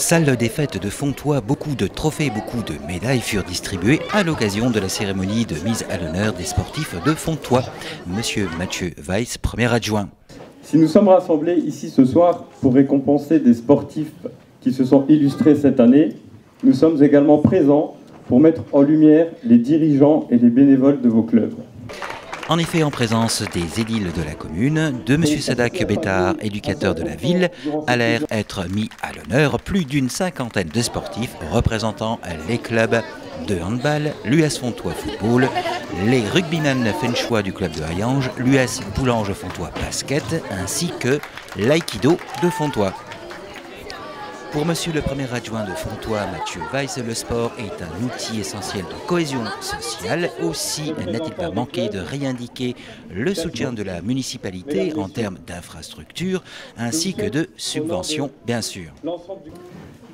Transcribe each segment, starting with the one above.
Salle des fêtes de Fontoy, beaucoup de trophées, beaucoup de médailles furent distribuées à l'occasion de la cérémonie de mise à l'honneur des sportifs de Fontoy. Monsieur Mathieu Weiss, premier adjoint. Si nous sommes rassemblés ici ce soir pour récompenser des sportifs qui se sont illustrés cette année, nous sommes également présents pour mettre en lumière les dirigeants et les bénévoles de vos clubs. En effet, en présence des édiles de la commune, de M. Sadak Bétard, éducateur de la ville, allèrent être mis à l'honneur plus d'une cinquantaine de sportifs représentant les clubs de handball, l'US Fontoy Football, les rugbymen fenchois du club de Hayange, l'US Boulange Fontoy Basket, ainsi que l'aïkido de Fontoy. Pour Monsieur le premier adjoint de Fontoy, Mathieu Weiss, le sport est un outil essentiel de cohésion sociale. Aussi n'a-t-il pas manqué de réindiquer le soutien de la municipalité en termes d'infrastructures ainsi que de subventions, bien sûr.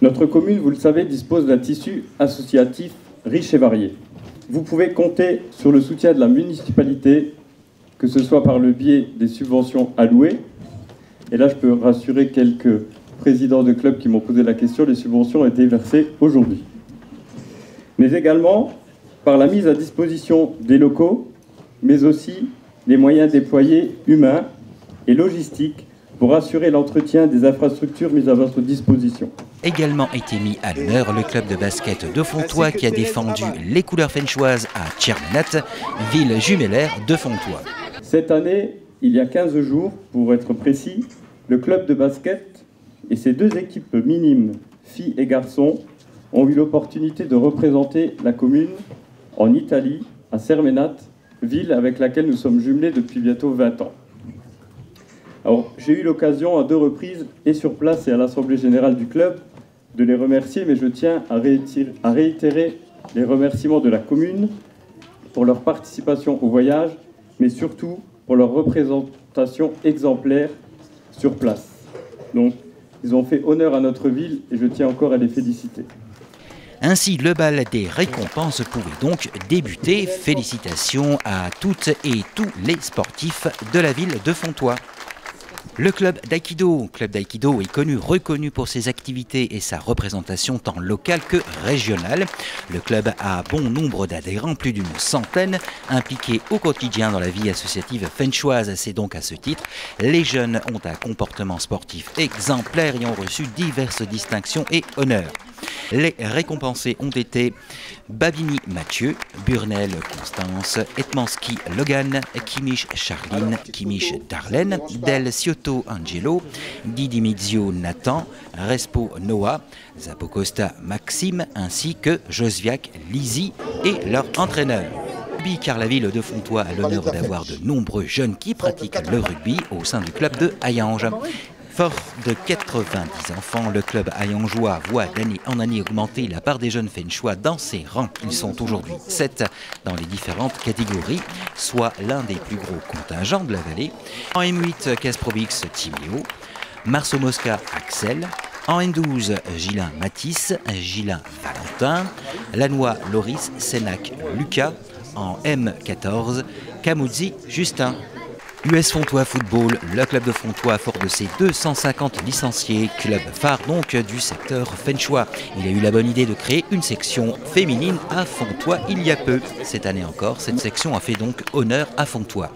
Notre commune, vous le savez, dispose d'un tissu associatif riche et varié. Vous pouvez compter sur le soutien de la municipalité, que ce soit par le biais des subventions allouées. Et là, je peux rassurer quelques présidents de clubs qui m'ont posé la question, les subventions ont été versées aujourd'hui. Mais également par la mise à disposition des locaux, mais aussi les moyens déployés humains et logistiques pour assurer l'entretien des infrastructures mises à votre disposition. Également été mis à l'honneur le club de basket de Fontoy qui a défendu les couleurs fenchoises à Tchermenat, ville jumellaire de Fontoy. Cette année, il y a 15 jours, pour être précis, le club de basket et ses deux équipes minimes, filles et garçons, ont eu l'opportunité de représenter la commune en Italie, à Cermenat, ville avec laquelle nous sommes jumelés depuis bientôt 20 ans. Alors, j'ai eu l'occasion à 2 reprises, et sur place et à l'Assemblée Générale du club, de les remercier, mais je tiens à réitérer les remerciements de la commune pour leur participation au voyage, mais surtout pour leur représentation exemplaire sur place. Donc, ils ont fait honneur à notre ville et je tiens encore à les féliciter. Ainsi, le bal des récompenses pouvait donc débuter. Félicitations à toutes et tous les sportifs de la ville de Fontoy. Le club d'aïkido est connu, reconnu pour ses activités et sa représentation tant locale que régionale. Le club a bon nombre d'adhérents, plus d'une centaine, impliqués au quotidien dans la vie associative fenchoise. C'est donc à ce titre, les jeunes ont un comportement sportif exemplaire et ont reçu diverses distinctions et honneurs. Les récompensés ont été Babini Mathieu, Burnel Constance, Etmanski Logan, Kimish Charline, Kimish Darlene, Del Ciotto Angelo, Didimizio Nathan, Respo Noah, Zapocosta Maxime ainsi que Josviak Lizzy et leur entraîneur. Car la ville de Fontoy a l'honneur d'avoir de nombreux jeunes qui pratiquent le rugby au sein du club de Hayange. Fort de 90 enfants, le club hayangeois voit d'année en année augmenter la part des jeunes fenchois dans ses rangs. Ils sont aujourd'hui 7 dans les différentes catégories, soit l'un des plus gros contingents de la vallée. En M8, Kasprobix Timéo, Marceau Mosca Axel, en N12, Gilin Matisse, Gilin Valentin, Lannoy Loris, Sénac Lucas, en M14, Camuzzi Justin. US Fontoy Football, le club de Fontoy, fort de ses 250 licenciés, club phare donc du secteur fenchois. Il a eu la bonne idée de créer une section féminine à Fontoy il y a peu. Cette année encore, cette section a fait donc honneur à Fontoy.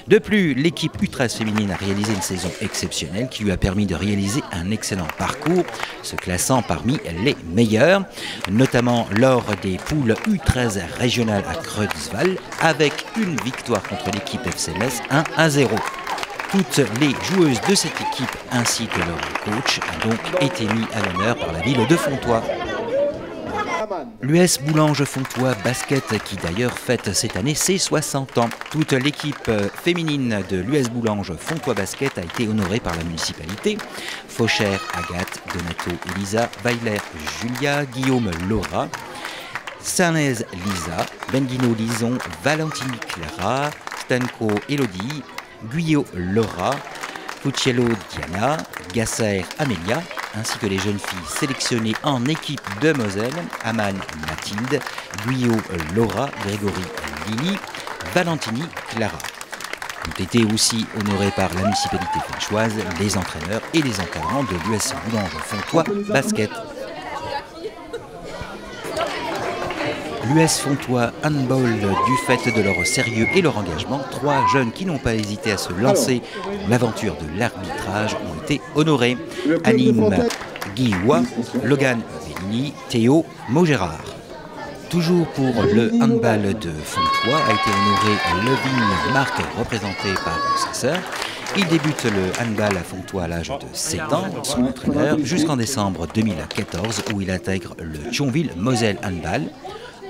De plus, l'équipe U13 féminine a réalisé une saison exceptionnelle qui lui a permis de réaliser un excellent parcours, se classant parmi les meilleurs, notamment lors des poules U13 régionales à Creusval, avec une victoire contre l'équipe FCMS 1-0. Toutes les joueuses de cette équipe ainsi que leur coach ont donc été mis à l'honneur par la ville de Fontoy. L'US Boulange Fontoy Basket qui d'ailleurs fête cette année ses 60 ans. Toute l'équipe féminine de l'US Boulange Fontoy Basket a été honorée par la municipalité. Fauchère Agathe, Donato Elisa, Weiler Julia, Guillaume Laura, Sarnez Lisa, Benguino Lison, Valentini Clara, Stanko Elodie, Guyot Laura, Pucciello Diana, Gassaer Amélia, ainsi que les jeunes filles sélectionnées en équipe de Moselle, Aman Mathilde, Guyot Laura, Grégory Lily, Valentini Clara. Ont été aussi honorés par la municipalité fenchoise, les entraîneurs et les encadrants de l'US Boulange Fontoy Basket. l'US Fontois Handball, du fait de leur sérieux et leur engagement, 3 jeunes qui n'ont pas hésité à se lancer dans l'aventure de l'arbitrage ont été honorés. Anime Guillois, Logan Bellini, Théo Maugérard. Toujours pour le handball de Fontois a été honoré Levin Marc, représenté par sa sœur. Il débute le handball à Fontois à l'âge de 7 ans, son entraîneur, jusqu'en décembre 2014 où il intègre le Thionville Moselle Handball.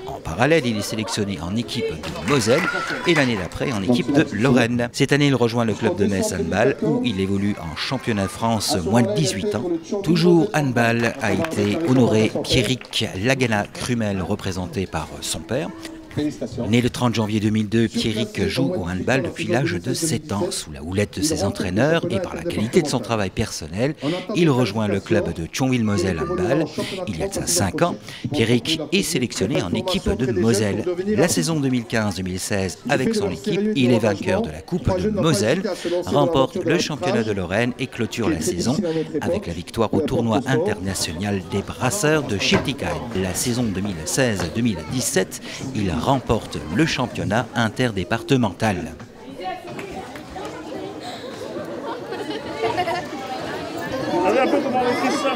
En parallèle, il est sélectionné en équipe de Moselle et l'année d'après en équipe de Lorraine. Cette année, il rejoint le club de Metz Handball où il évolue en championnat de France moins de 18 ans. Toujours handball a été honoré Pierrick Lagana-Crumel, représenté par son père. Né le 30 janvier 2002, Pierrick joue au handball depuis l'âge de 7 ans. Sous la houlette de ses entraîneurs et par la qualité de son travail personnel, il rejoint le club de Thionville-Moselle Handball. Il y a de ça 5 ans, Pierrick est sélectionné en équipe de Moselle. La saison 2015-2016, avec son équipe, il est vainqueur de la Coupe de Moselle, remporte le championnat de Lorraine et clôture la saison avec la victoire au tournoi international des brasseurs de Schiltigheim. La saison 2016-2017, il remporte le championnat interdépartemental. Regardez un peu comment on écrit ça.